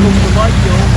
hope the bike don't.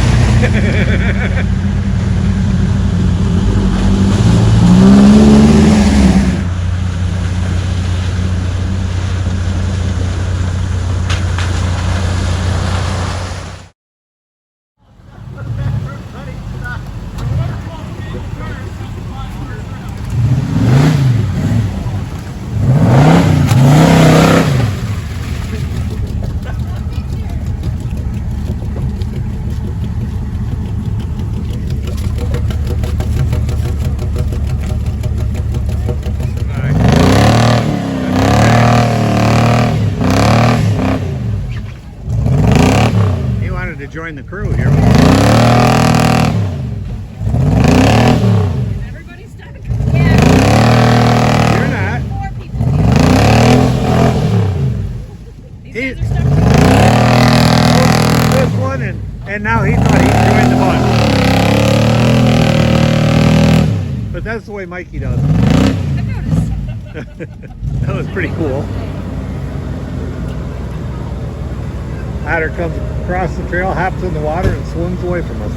Join the crew here. Everybody's stuck? Yeah. You're not. 4 people. These guys are stuck. This one, and now he thought he'd join the bus. But that's the way Mikey does it. I've noticed. That was pretty cool. Otter comes across the trail, hops in the water, and swims away from us.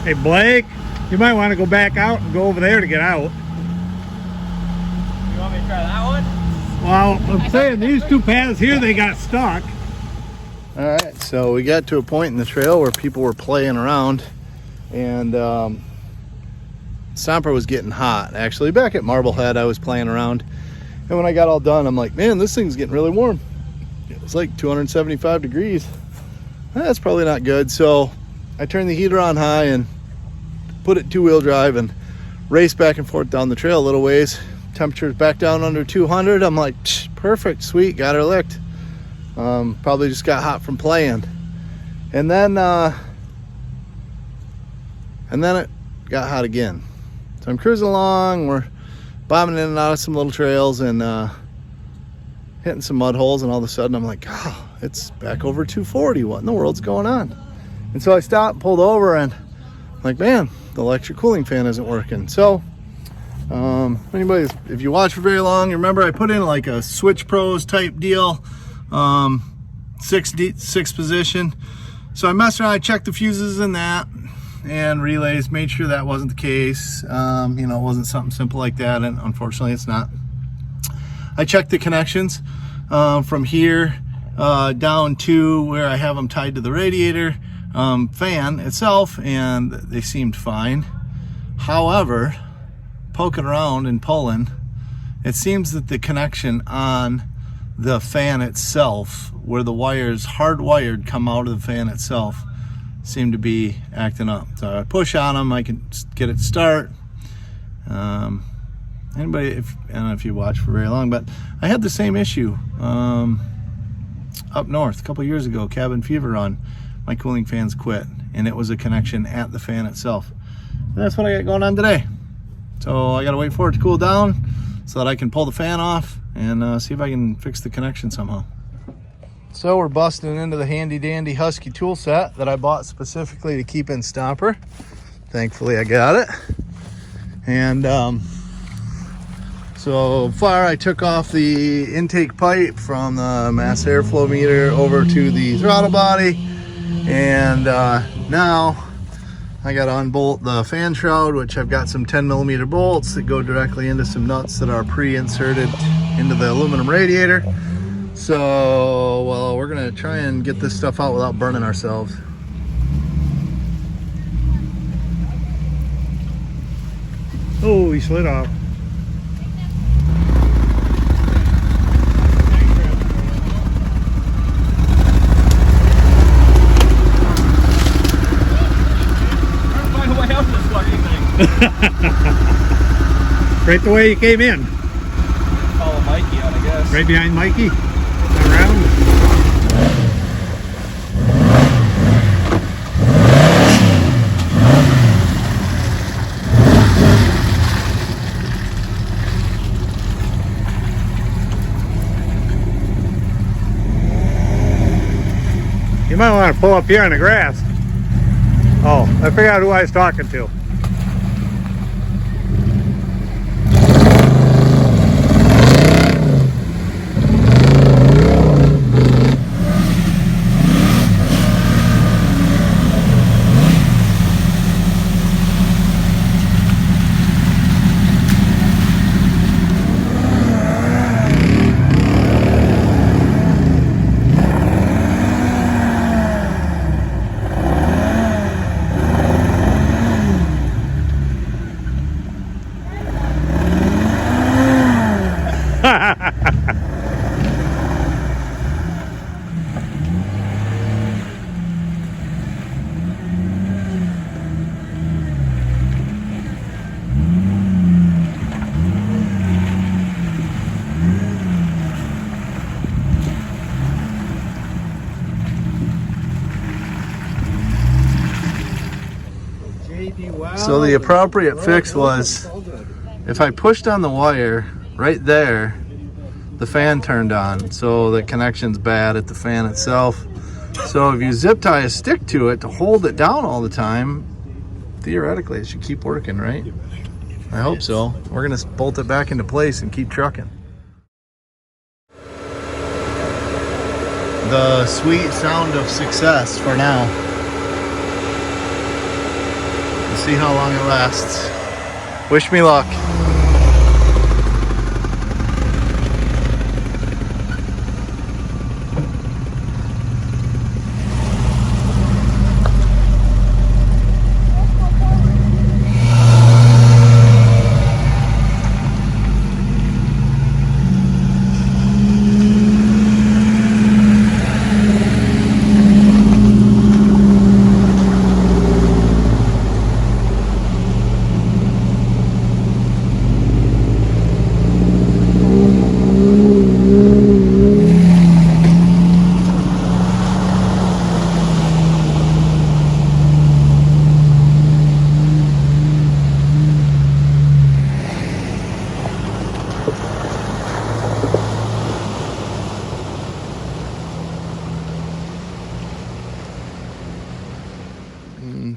Hey Blake, you might want to go back out and go over there to get out. You want me to try that one? Well, I'm saying these two paths here, they got stuck. All right, so we got to a point in the trail where people were playing around, and Stomper was getting hot. Actually, back at Marblehead, I was playing around, and when I got all done, I'm like, man, this thing's getting really warm. It was like 275 degrees. That's probably not good. So I turned the heater on high and put it two-wheel drive and raced back and forth down the trail a little ways. Temperature's back down under 200. I'm like, perfect, sweet, got her licked. Probably just got hot from playing. And then it got hot again. So I'm cruising along, we're bombing in and out of some little trails and hitting some mud holes, and all of a sudden I'm like, oh, it's back over 240. What in the world's going on? And so I stopped, pulled over, and I'm like, man, the electric cooling fan isn't working. So anybody, if you watch for very long, you remember I put in like a Switch Pros type deal, six position. So I messed around, I checked the fuses in that and relays, made sure that wasn't the case. You know, it wasn't something simple like that, and unfortunately it's not. I checked the connections from here down to where I have them tied to the radiator fan itself, and they seemed fine. However, poking around and pulling, it seems that the connection on the fan itself, where the wires hardwired come out of the fan itself, seem to be acting up. So I push on them, I can get it to start. Anybody, I don't know if you watch for very long, but I had the same issue up north a couple years ago, cabin fever run. My cooling fans quit, and it was a connection at the fan itself. And that's what I got going on today. So I gotta wait for it to cool down so that I can pull the fan off and see if I can fix the connection somehow. So we're busting into the handy dandy Husky tool set that I bought specifically to keep in Stomper. Thankfully I got it. And so far I took off the intake pipe from the mass airflow meter over to the throttle body, and now I got to unbolt the fan shroud, which I've got some 10mm bolts that go directly into some nuts that are pre-inserted into the aluminum radiator. So, well, we're gonna try and get this stuff out without burning ourselves. Oh, he slid off. Right the way you came in. Follow Mikey on, I guess. Right behind Mikey. Around. You might want to pull up here in the grass. Oh, I figured out who I was talking to. So the appropriate fix was, if I pushed on the wire right there, the fan turned on. So the connection's bad at the fan itself. So if you zip tie a stick to it to hold it down all the time, theoretically it should keep working, right? I hope so. We're gonna bolt it back into place and keep trucking. The sweet sound of success for now. We'll see how long it lasts. Wish me luck.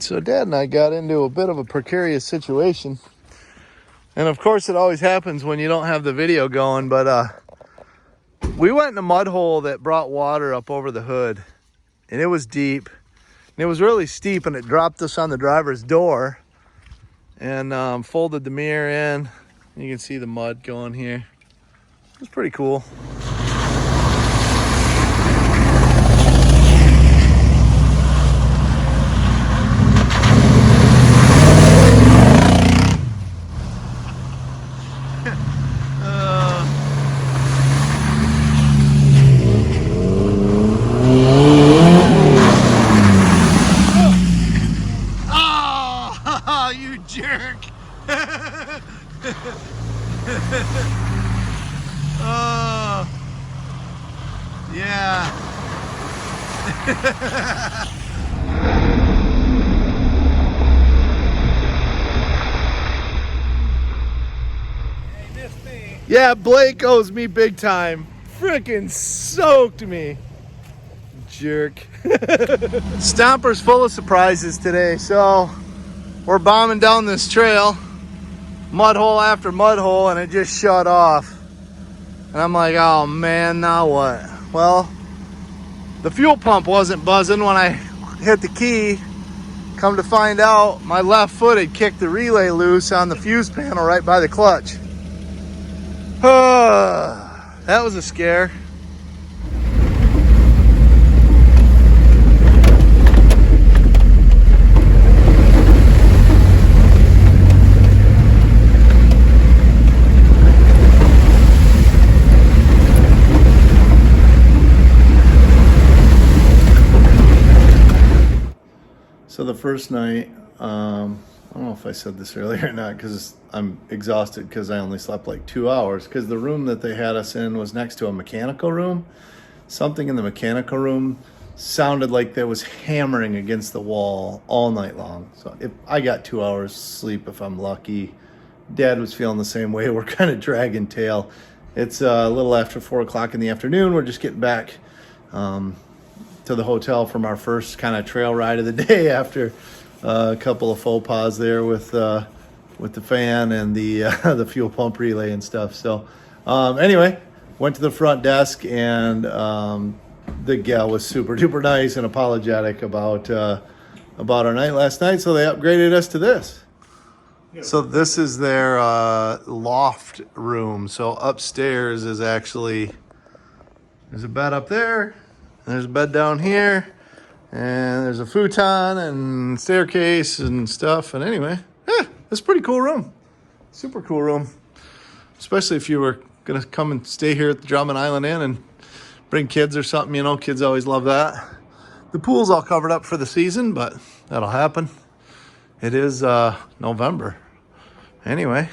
So Dad and I got into a bit of a precarious situation. And of course it always happens when you don't have the video going, but we went in a mud hole that brought water up over the hood. And it was deep. And it was really steep, and it dropped us on the driver's door. And folded the mirror in. You can see the mud going here. It was pretty cool. Yeah. Yeah, Blake owes me big time. Frickin' soaked me. Jerk. Stompers full of surprises today, so we're bombing down this trail, mud hole after mud hole, and it just shut off. And I'm like, oh man, now what? Well, the fuel pump wasn't buzzing when I hit the key. Come to find out, my left foot had kicked the relay loose on the fuse panel right by the clutch. That was a scare. So the first night, I don't know if I said this earlier or not, because I'm exhausted because I only slept like 2 hours, because the room that they had us in was next to a mechanical room. Something in the mechanical room sounded like there was hammering against the wall all night long. So if I got 2 hours sleep if I'm lucky. Dad was feeling the same way. We're kind of dragging tail. It's a little after 4 o'clock in the afternoon. We're just getting back to the hotel from our first kind of trail ride of the day after a couple of faux pas there with the fan and the the fuel pump relay and stuff. So anyway, went to the front desk, and the gal was super duper nice and apologetic about our night last night. So they upgraded us to this. So this is their loft room. So upstairs is actually, there's a bed up there, and there's a bed down here, and there's a futon and staircase and stuff. And anyway, it's a pretty cool room. Super cool room. Especially if you were gonna come and stay here at the Drummond Island Inn and bring kids or something, you know, kids always love that. The pool's all covered up for the season, but that'll happen. It is November. Anyway,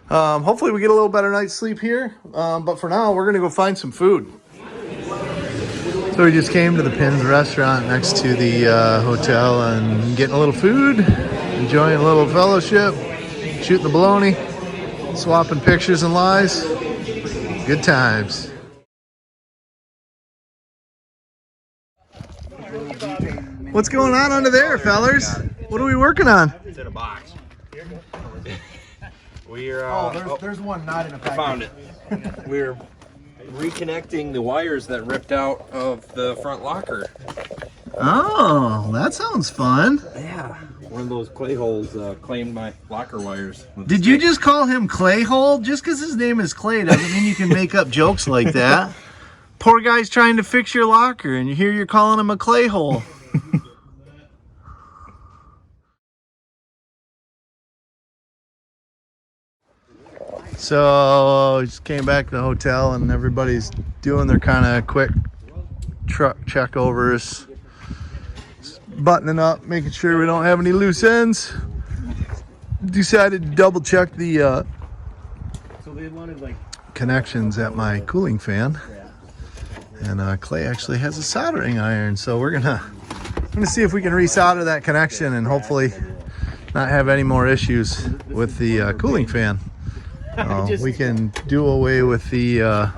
hopefully we get a little better night's sleep here. But for now, we're gonna go find some food. So we just came to the Pins restaurant next to the hotel and getting a little food, enjoying a little fellowship, shooting the bologna, swapping pictures and lies. Good times. What's going on under there, fellers? What are we working on? It's in a box. We're There's one not in a package. I found it. We're reconnecting the wires that ripped out of the front locker. Oh, that sounds fun. Yeah. One of those clay holes claimed my locker wires. Did you just call him Clayhole? Just because his name is Clay doesn't mean you can make up jokes like that. Poor guy's trying to fix your locker, and you're calling him a Clayhole. So just came back to the hotel, and everybody's doing their kind of quick truck checkovers, buttoning up, making sure we don't have any loose ends. Decided to double check the connections at my cooling fan, and Clay actually has a soldering iron, so we're gonna see if we can resolder that connection and hopefully not have any more issues with the cooling fan. We can do away with the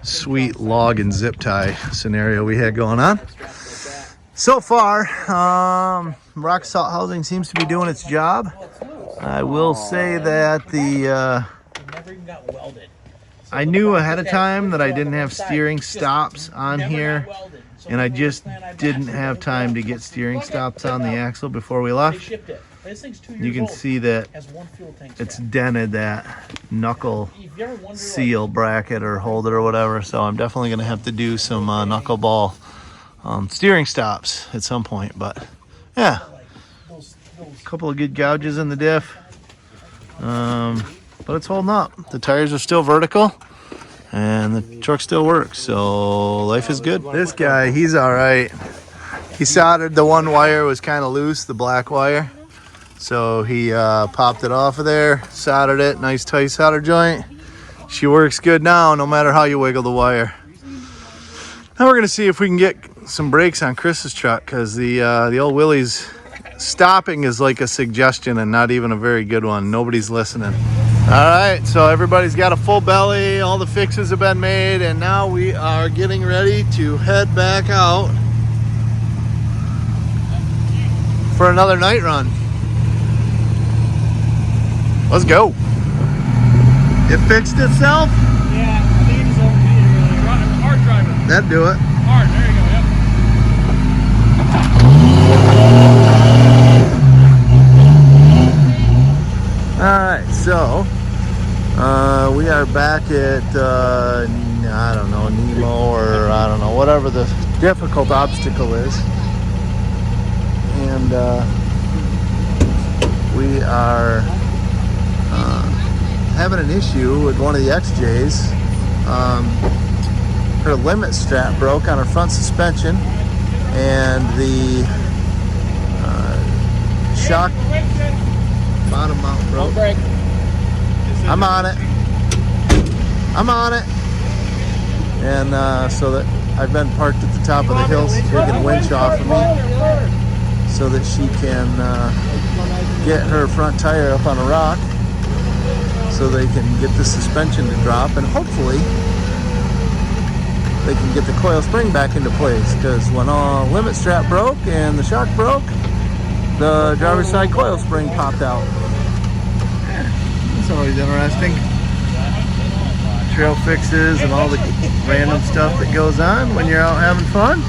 sweet log and zip tie scenario we had going on. So far, rock salt housing seems to be doing its job. I will say that I knew ahead of time that I didn't have steering stops on here, and I just didn't have time to get steering stops on the axle before we left. You can see that it's dented that knuckle seal bracket or holder or whatever, so I'm definitely going to have to do some knuckleball steering stops at some point. But yeah, a couple of good gouges in the diff, but it's holding up. The tires are still vertical and the truck still works, so life is good. This guy, he's all right. He soldered the one wire was kind of loose, the black wire. So he popped it off of there, soldered it, nice tight solder joint. She works good now, no matter how you wiggle the wire. Now we're gonna see if we can get some brakes on Chris's truck, because the old Willie's stopping is like a suggestion and not even a very good one. Nobody's listening. All right, so everybody's got a full belly, all the fixes have been made, and now we are getting ready to head back out for another night run. Let's go. It fixed itself? Yeah, I think it just overheated really. Hard driving. That'd do it. Hard, there you go, yep. All right, so we are back at, I don't know, Nemo, or I don't know, whatever the difficult obstacle is. And we are having an issue with one of the XJs. Her limit strap broke on her front suspension, and the shock bottom mount broke. I'm on it. I'm on it. And so that I've been parked at the top of the hill, taking a winch off of me so that she can get her front tire up on a rock so they can get the suspension to drop, and hopefully they can get the coil spring back into place, because when all limit strap broke and the shock broke, the driver's side coil spring popped out. It's always interesting. Trail fixes and all the random stuff that goes on when you're out having fun.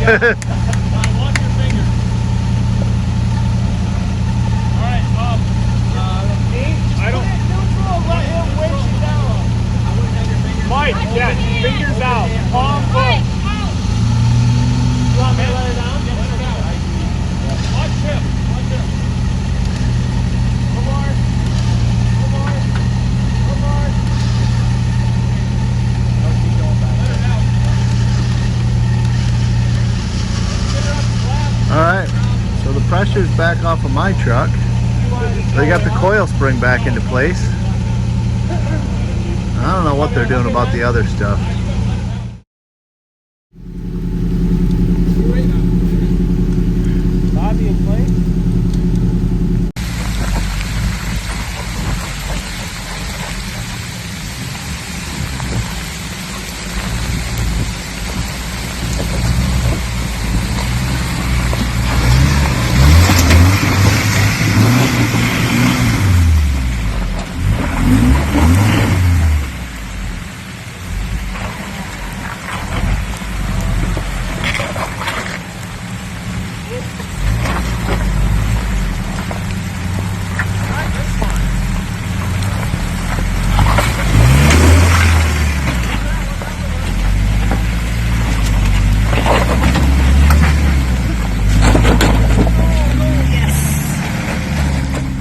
Watch your fingers. Alright, I don't. Let him winch you down. Mike, yeah, fingers out. Palm up. You want me to let it down? Watch him. Watch him. Come on. Come on. Come on. Don't keep going back. Let it out. All right, so the pressure's back off of my truck. They got the coil spring back into place. I don't know what they're doing about the other stuff. Bobby in place.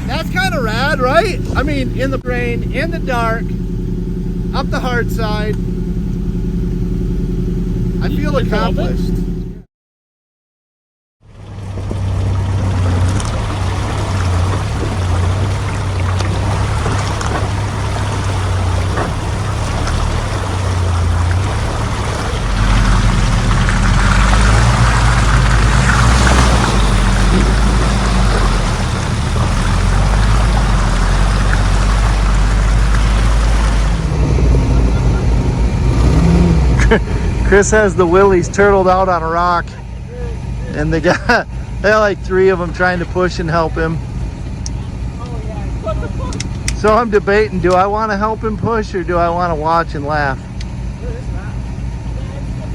That's kind of rad, right? I mean, in the rain, in the dark, up the hard side. I feel accomplished. Chris has the willies turtled out on a rock, and they got like 3 of them trying to push and help him. So I'm debating, do I want to help him push or do I want to watch and laugh?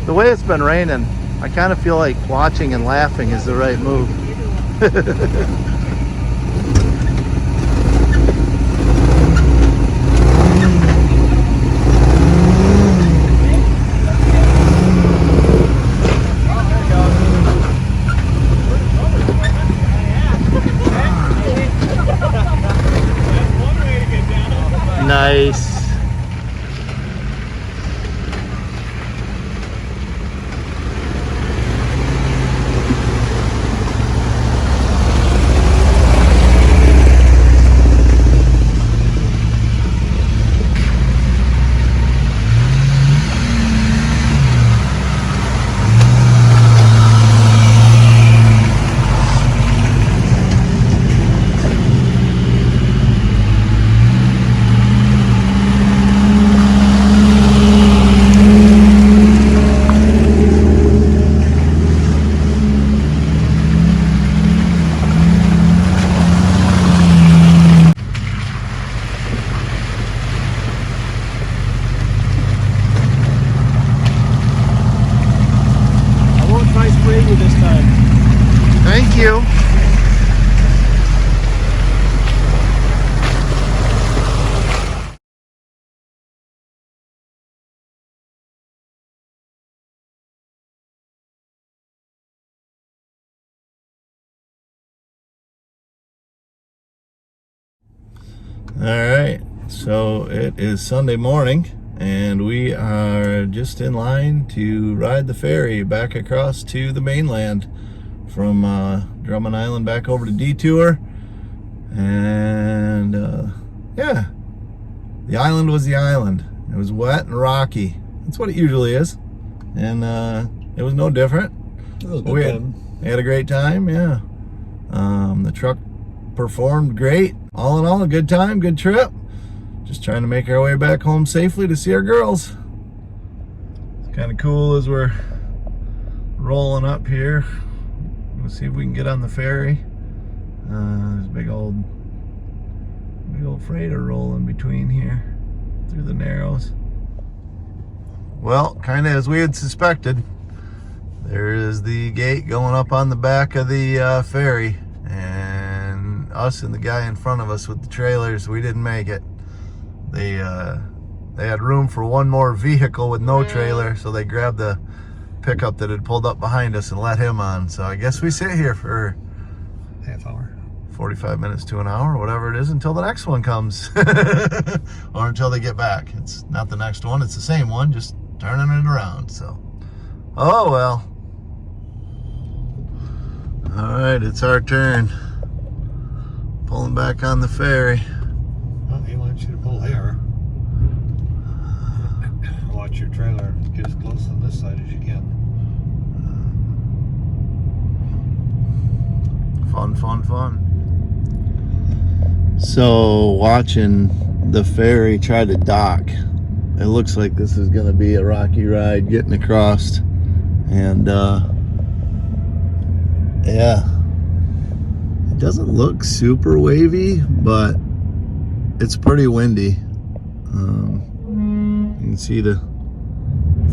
The way it's been raining, I kind of feel like watching and laughing is the right move. Nice. Thank you. All right, so it is Sunday morning and we are just in line to ride the ferry back across to the mainland from Drummond Island back over to Detour. And yeah, the island was the island. It was wet and rocky. That's what it usually is. And it was no different. It was a good We time. had a great time, yeah. The truck performed great. All in all, a good time, good trip. Just trying to make our way back home safely to see our girls. It's kind of cool as we're rolling up here. We'll see if we can get on the ferry. There's a big old freighter rolling between here through the Narrows. Well, kind of as we had suspected, there is the gate going up on the back of the ferry, and us and the guy in front of us with the trailers, we didn't make it. They had room for one more vehicle with no trailer, so they grabbed the pickup that had pulled up behind us and let him on. So I guess we sit here for Half hour. 45 minutes to an hour, whatever it is, until the next one comes. Or until they get back. It's not the next one, it's the same one, just turning it around. So, oh well. All right, it's our turn. Pulling back on the ferry. Well, he wants you to pull here. Watch your trailer. Get as close on this side as you can. Fun, fun, fun. So, watching the ferry try to dock, it looks like this is going to be a rocky ride getting across. And, yeah, it doesn't look super wavy, but it's pretty windy. You can see the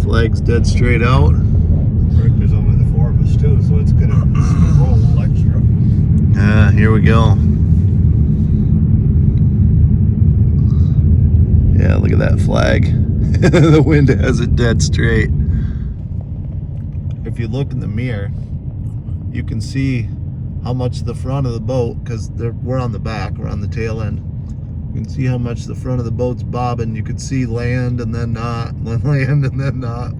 flag's dead straight out. There's only the four of us too, so it's gonna roll a little extra. Yeah, here we go. Yeah, look at that flag. The wind has it dead straight. If you look in the mirror, you can see how much the front of the boat, because we're on the back, we're on the tail end. You can see how much the front of the boat's bobbing. You could see land and then not, land and then not.